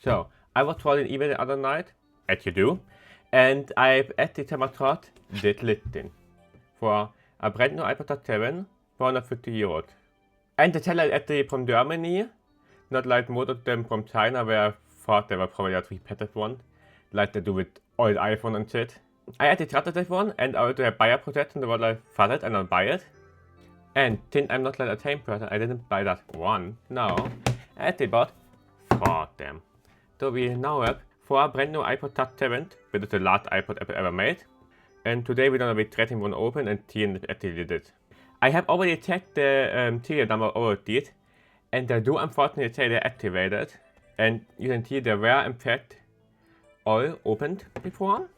So, I was rolling email the other night, as you do, and I've added Tematrot did Litten for a brand new iPod Touch 7 for 150 euros. And the seller actually from Germany, not like most of them from China, where I thought they were probably a repeated one, like they do with old iPhone and shit. I actually trusted that one, and I also have buyer protection, they were like, fuck it, and I'll buy it. And since I'm not like a tame person, I didn't buy that one, no. I actually bought 4 of them. So we now have 4 brand new iPod Touch 7, which is the last iPod Apple ever made. And today we're gonna be cracking one open and seeing if actually did it. I have already checked the serial number over it, and they do unfortunately say they're activated. And you can see they were in fact all opened before.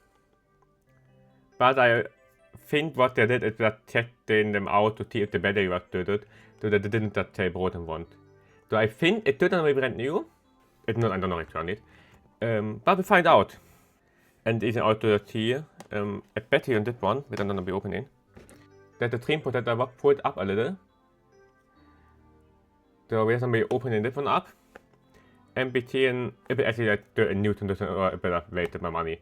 But I think what they did is that checking them out to see if the battery was dirted, so that they didn't just say broken one. So I think it didn't be brand new. If not, I don't know return it. But we find out. And you can also see a battery on this one, which I'm gonna be opening, that the screen protector was pulled up a little. So we're gonna be opening this one up and be seeing if it actually like a new condition or a better wasted my money.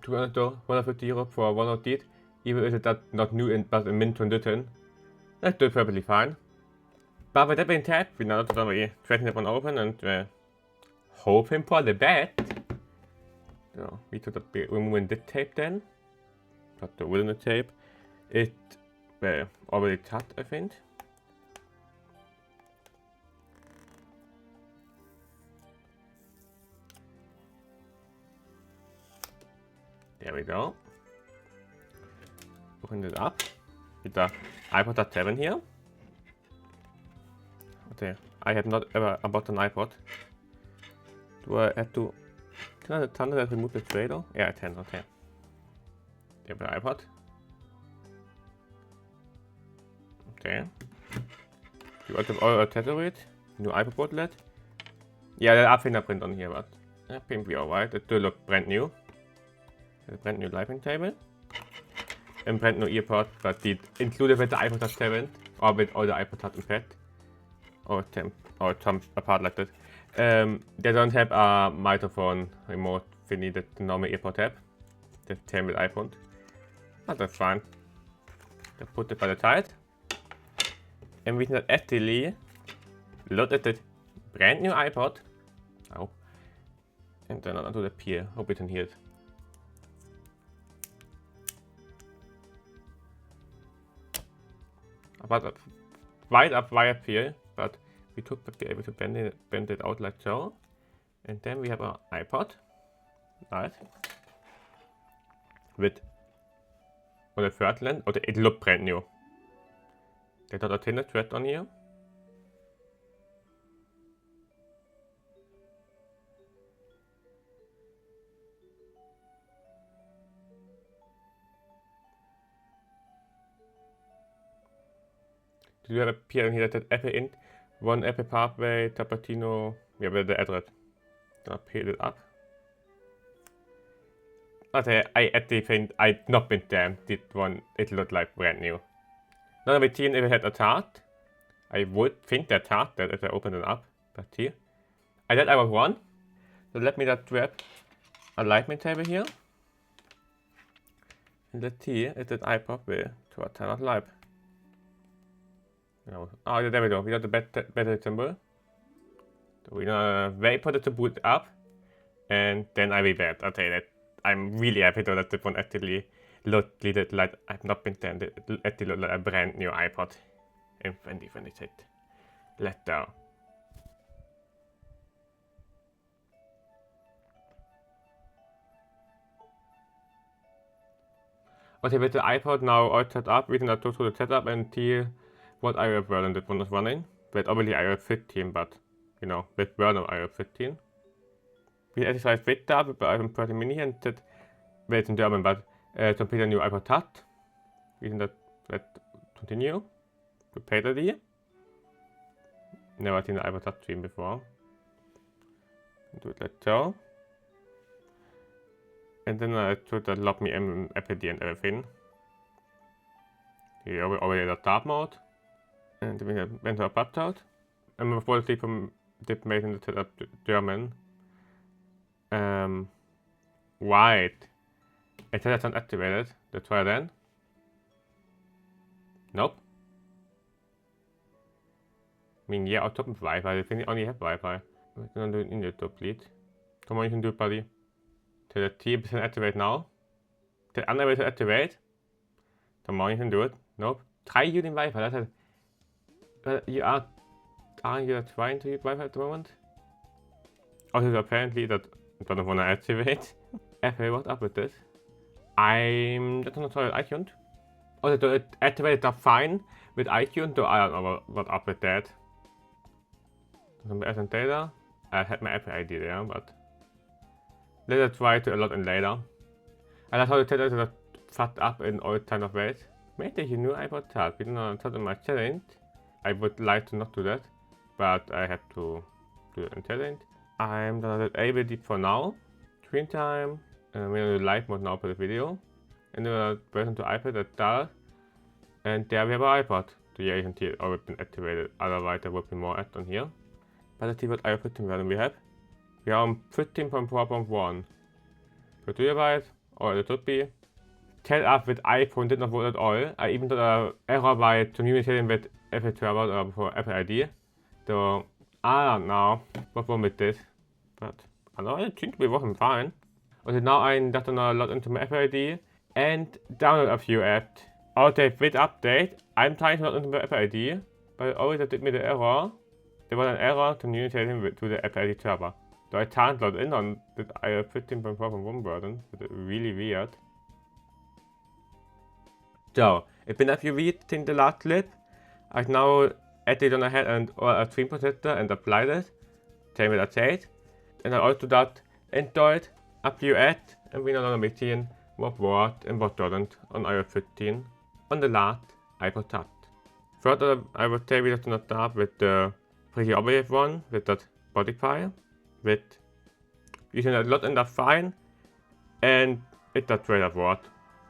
To be honest though, 150 euro for one of these, even if it's not new but in mint condition, that's still perfectly fine. But with that being said, we're now gonna be cracking that one open and hoping for the best. So we should be removing this tape then. Not the wooden tape. It already cut, I think. There we go. Open it up with the iPod Touch 7 here. Okay, I have not ever bought an iPod. Do I have to? Can I turn that remove the tray though? Yeah, I can. Okay. There the iPod. Okay. You want to all accessories? New iPod booklet. Yeah, there are fingerprint on here, but I think we are alright. It do look brand new. A brand new lighting table. And brand new earpod, but the included with the iPod Touch 7 or with all the iPod Touch in fact. Or some apart like that. They don't have a microphone remote thingy that the normal earpod have. The same with iPhone. But that's fine. They put it by the side. And we can actually look at the brand new iPod. Oh. And then onto the pier. Hope you can hear it. But wide up wire pier, but we should be able to bend it out like so. And then we have our iPod. Right. With on the third lens. Oh, it looked brand new. There's not a thinner thread on here. Do you have a pier here that Apple Int, one Apple Pathway, Tapatino, yeah, with the address. Gonna peel it up. Okay, I actually think I've not been damned. This one, it looked like brand new. Now that we've seen if it had a chart, I would think that chart that if I open it up, but here. I thought I was wrong. So let me just grab a lightning table here. And let's see if that iPod will turn on live. No. Oh, yeah, there we go. We got the battery symbol. So we're gonna wait for it to boot up. And then I will bet. Okay, that I'm really happy though that the one actually looked like I've not been damned. It actually looked like a brand new iPod in 2026. Let's go. Okay, with the iPod now all set up, we can now go through the setup and see what iOS version this one is running. With obviously iOS 15, but you know, with version of iOS 15. We exercise with that with the iPhone 30 mini and that, well, it's in German, but complete a new iPod Touch. We can let's continue. Prepare the Never seen the iPod Touch stream before. Do it like so. And then I should log me in Apple and everything. Here we already the start mode. And we went to a pub out. And before the from dip made in the setup German. Right. It has not activated. Let's try then. Nope. I mean, yeah, on top of Wi-Fi. I think I only have Wi-Fi. We're gonna do it in YouTube, please. Come on, you can do it, buddy. To the T% activate now. The andere to activate. Come on, you can do it. Nope. Try using Wi-Fi. That's you are you trying to use Wi-Fi at the moment? Also, apparently that doesn't want to activate. Okay, what's up with this? That's not so iTunes. Also, it activated that fine with iTunes, so I don't know what's up with that. Some as data. I had my Apple ID there, but let's try to log in later. And that's how the data is fucked up in all kind of ways. Maybe you knew iPod Touch. We don't know that in my challenge. I would like to not do that, but I have to do it in challenge. I'm gonna disable it for now. Screen time. We're gonna do live mode now for the video. And then we're version to iPad at that. And there we have our iPod. So yeah, you can see it already been activated. Otherwise there would be more ads on here. But let's see what iOS 15 version we have. We are on 15.4.1. For 2 GB, or it should be. Tell us with iPhone did not work at all. I even got an error by communicating with Apple servers or for Apple ID. So I don't know what's wrong with this. But I know it seems to be working fine. Also now I'm just gonna log into my Apple ID and download a few apps. Also with update, I'm trying to log into my Apple ID, but it always did me the error. There was an error communicating to the Apple ID server. So I can't log in on the iOS 15.4.1 version. It's really weird. So, it's been a few weeks since the last clip. I've now added on ahead and a screen protector and applied it. Same with that. And I also got installed a few ads and we're now going to be seeing what worked and what doesn't on iOS 15 on the last iPod Touch. First, I would say we have to start with the pretty obvious one with that Spotify. With you can load in that fine and it does straight up work.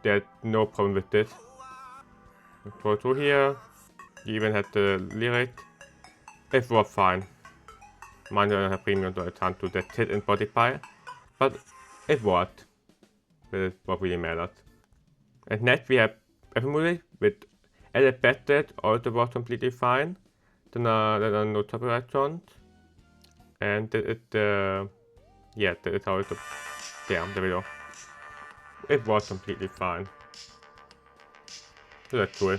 There's no problem with this. Go through here. You even had the lyric. It worked fine. Mine don't have premium, so I can't do that shit in Spotify. But it worked. That is what really matters. And next we have Apple Music with edit Bedset, also works completely fine. Then there are no copyright songs. And yeah, that is how it's there we go. It was completely fine. So that's cool.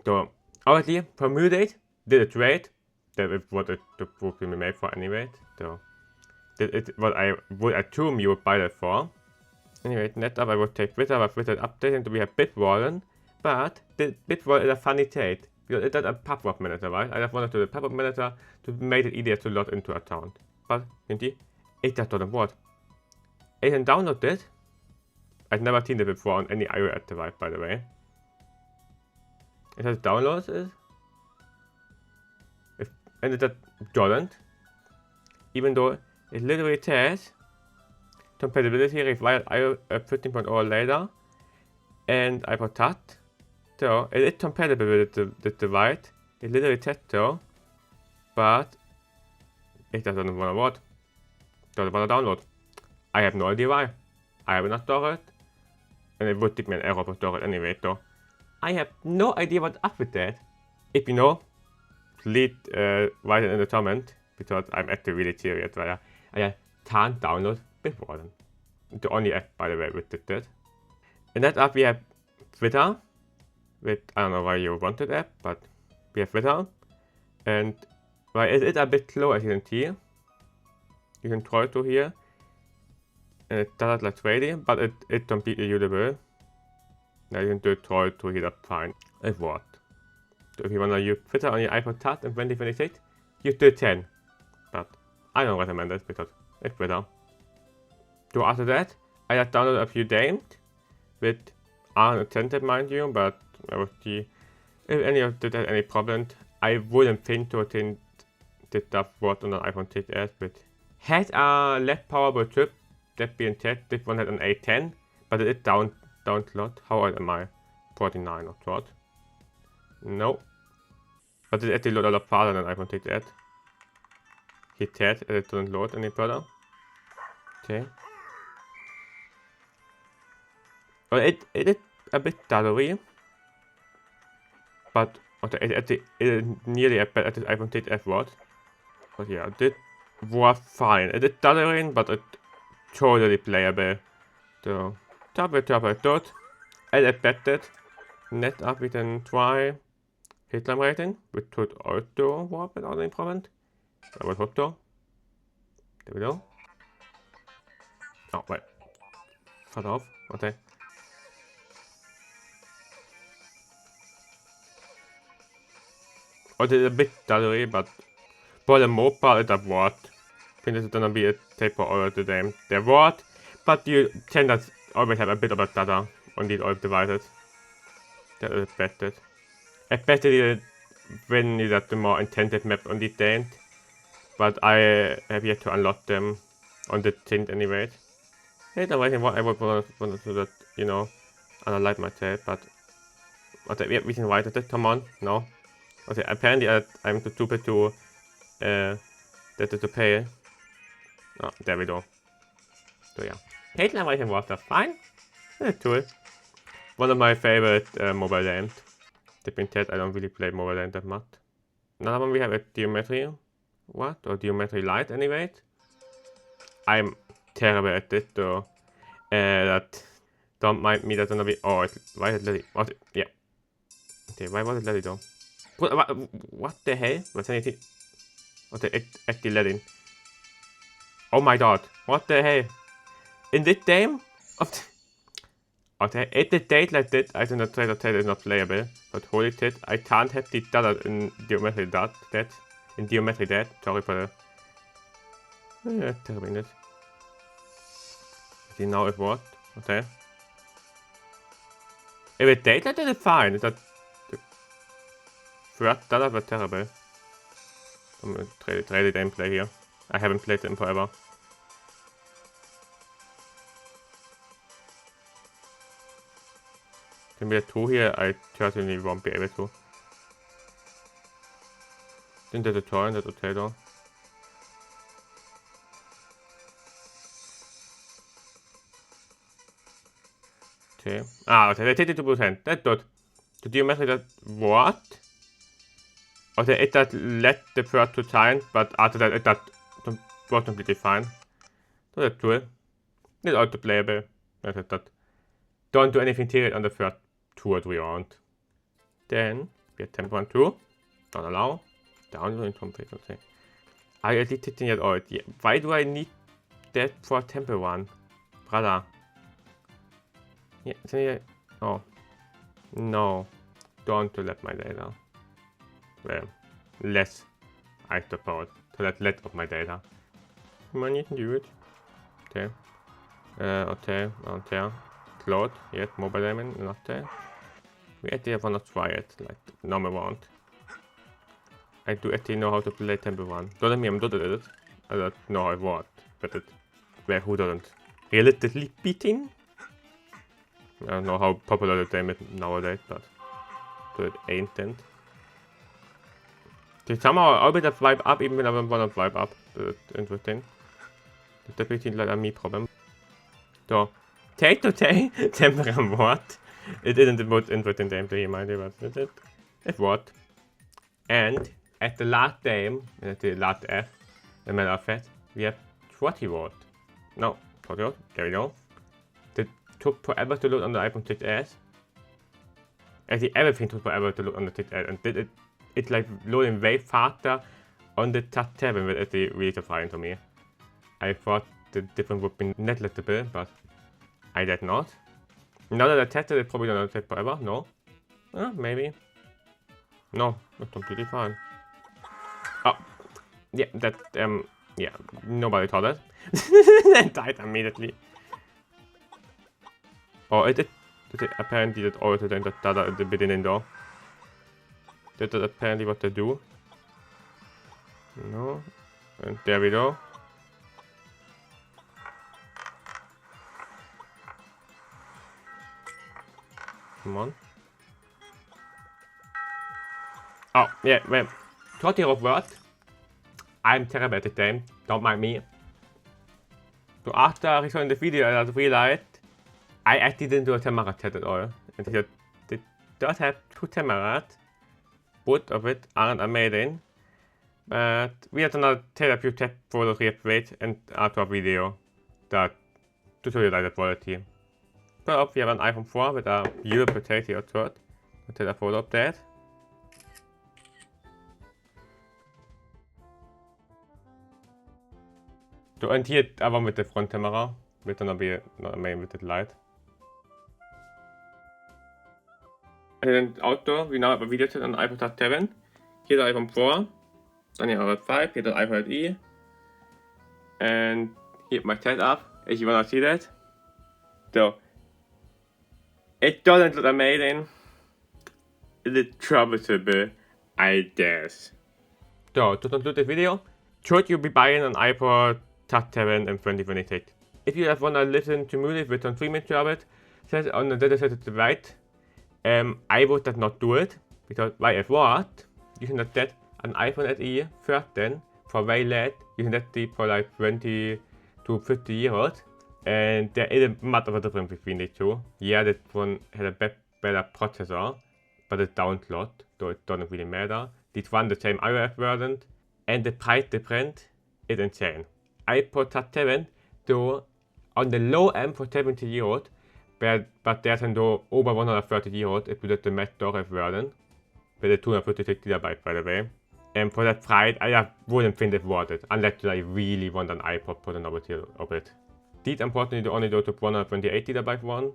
So obviously for music, did it great. That is what it would be made for anyway. So this is what I would assume you would buy that for. Anyway, next up I would take Twitter, but Twitter updating to we have Bitwallen. But the Bitwallen is a funny take. Because it does a pop-up manager, right? I just wanted to do the pop-up manager to make it easier to log into account. But you see, it just doesn't work. I can download this. I've never seen it before on any iOS device, by the way. It has downloads it, and it just doesn't. Even though it literally says compatibility required iOS 15.0 later and iPod Touch. So it is compatible with the device. It literally says so, but it doesn't want to work. Doesn't want to download. I have no idea why. I have not stored it, and it would give me an error for storage anyway. So I have no idea what's up with that. If you know, please write it in the comment, because I'm actually really serious. But I can't download Bitwarden. The only app, by the way, with that. In that app we have Twitter. With, I don't know why you wanted app, but we have Twitter. And well, it is a bit slow as you can see. You can scroll to here. And it does like trading, but it's completely usable. Now you can do scroll to here, that's fine. It worked. So if you wanna use Twitter on your iPod Touch in 2026, use the 10. But I don't recommend it because it's Twitter. So after that, I just downloaded a few games with unattended, mind you, but I will see if any of that has any problems. I wouldn't think to think this stuff worked on an iPhone 6s, but has a less powerful chip. That being said, this one has an A10, but it is down slot. How old am I? 49 or what? No. But it actually loads a lot faster than iPhone 6s. Hit that, and it doesn't load any further. Okay. Well, it is a bit stuttery, but it nearly as bad as the iPhone 6S was. But yeah, it was fine. It is stuttering, but it totally playable. So, top dot. As expected. Next up, we can try hit time rating, which should also work without any problem. I would hope so. There we go. Oh, wait. Cut off. Okay. Oh, it's a bit stuttery, but for the most part, it's a word. I think this is gonna be a tape for all of the game. The word, but you tend to always have a bit of a stutter on these old devices. That is expected. Especially when you have the more intensive maps on these games. But I have yet to unlock them on the tint anyways. It's amazing what I would want to do that, you know, unlike myself, but okay, yeah, we can write it. Come on, no. Okay, apparently I'm too stupid to to pay. Oh, there we go. So yeah, Caitlin writing was fine. That's cool. One of my favorite mobile games. Being said, I don't really play mobile games that much. Another one we have a geometry. What? Or geometry light anyways. I'm terrible at this, so that don't mind me. That's gonna be. Oh, why did let it? Oh, yeah. Okay, why was it let it though? What the hell? Was anything? Okay, it actually let in. Oh my god! What the hell? In this game? Okay, at the date like this, I think the trailer is not playable. But holy shit, I can't have the data in geometry that. In geometry that. Sorry for the terribleness. See, now it worked. Okay. If it date like that, it's fine. It's that first data was terrible. I'm gonna try the gameplay here. I haven't played them forever. Can we have 2 here? I certainly won't be able to. Then there's a toy and there's a potato. Okay. Ah, okay, 32%. That's good. The geometry that what? Okay, it does let the first 2 times, but after that it does was completely fine. So that's cool. It's also playable. That's that. Don't do anything to it on the first 2 or 3 rounds. Then we have temp 1, 2. Don't allow. Downloading complete, okay. I deleted it all. Yeah. Why do I need that for temple 1? Brother. Yeah, oh. No. Don't let my data. Well, less I suppose. So that's less of my data. Come on, you can do it. Okay. Okay. Cloud, yes, mobile diamond, not there. We actually wanna try it, like normal round. I do actually know how to play Temple 1. Doesn't mean I'm good at it. I don't know how it works, but well, who doesn't? Realistically beating? I don't know how popular the game is nowadays, but it ain't. Okay, somehow I'll be that vibe up even when I don't wanna vibe up. That's interesting. That's definitely like a me problem. So, take to take Temple what? It isn't the most interesting game to hear my day, but it worked. And at the last game, at the last F, the matter of fact, we have 40 watt. No, 40 watt, there we go. It took forever to load on the iPhone 6s. Actually, everything took forever to load on the 6s, and it's like loading way faster on the Touch 7, which is actually really surprising to me. I thought the difference would be negligible, but I did not. Now that I tested it, probably not take forever, no? Maybe. No, it's completely fine. Oh, yeah, yeah, nobody thought that. Then died immediately. Oh, it apparently that also then that data at the beginning though. That is apparently what they do. No, and there we go. Come on. Oh, yeah, well, talking of words, I'm terrible at the game, don't mind me. So after I saw in the video, I realized I didn't do a camera test at all. And it does have 2 cameras. Both of it aren't amazing. But we have another therapy test for the replay and after a video that to show you the quality. So we have an iPhone 4 with a usability or third. I'll take a photo of that. So and here I one with the front camera, with not a main with the light. And then outdoor, we now have a video set on the iPod Touch 7. Here's the iPhone 4, then the iPod 5, here's the iPod E. And here's my setup, if you wanna see that. So, it doesn't look amazing. It's troublesome, I guess. So, to conclude the video, should you be buying an iPod Touch 7 in 2026? If you have wanna listen to music with some streaming service, set on the data set to the right. I would not do it, because why if what? You can get an iPhone SE 13 for very late. You can get it for like 20 to 50 euros. And there is a much of a difference between the two. Yeah, that one has a better processor, but it's down a lot, so it doesn't really matter. This one the same iOS version, and the price difference is insane. iPod Touch 7, though, on the low end for 70 euros, but there's no over 130 euros if you get the max storage version, with the 256 GB by the way. And for that price, I wouldn't think it's worth it, unless you really want an iPod for the novelty of it. These unfortunately only go to 128 GB one,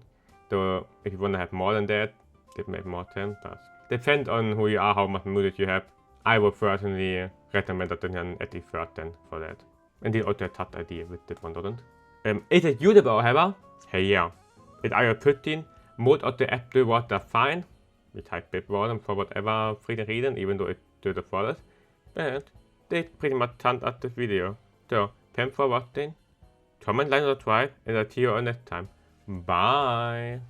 so if you want to have more than that, it makes more sense, but depends on who you are, how much music you have. I would personally recommend that you can at least 13 for that. And the also Touch ID with that one doesn't. Is it usable however? Hey yeah. With iOS 13, most of the apps do work fine. With high bit volume for whatever freaking reason, even though it did the forest. And they pretty much summed up this video. So, thanks for watching. Comment, like, and subscribe, and I'll see you all next time. Bye!